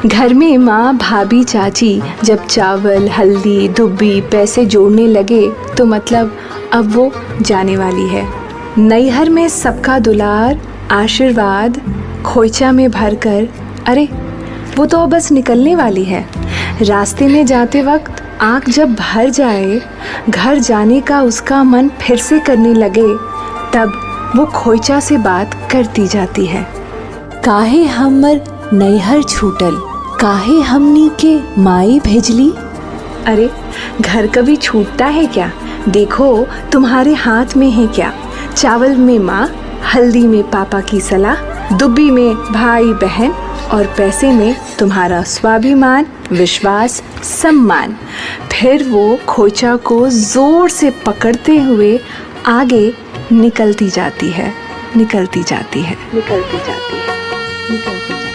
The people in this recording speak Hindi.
घर में माँ, भाभी, चाची जब चावल, हल्दी, दुब्बी, पैसे जोड़ने लगे तो मतलब अब वो जाने वाली है। नैहर में सबका दुलार, आशीर्वाद खोइचा में भरकर, अरे वो तो अब बस निकलने वाली है। रास्ते में जाते वक्त आँख जब भर जाए, घर जाने का उसका मन फिर से करने लगे, तब वो खोइचा से बात करती जाती है। काहे हमर नैहर छूटल, काहे हमनी के माई भेजली। अरे घर कभी छूटता है क्या? देखो तुम्हारे हाथ में है क्या। चावल में माँ, हल्दी में पापा की सलाह, दुब्बी में भाई बहन और पैसे में तुम्हारा स्वाभिमान, विश्वास, सम्मान। फिर वो खोइचा को जोर से पकड़ते हुए आगे निकलती जाती है, निकलती जाती है, निकलती जाती है, निकलती जाती है।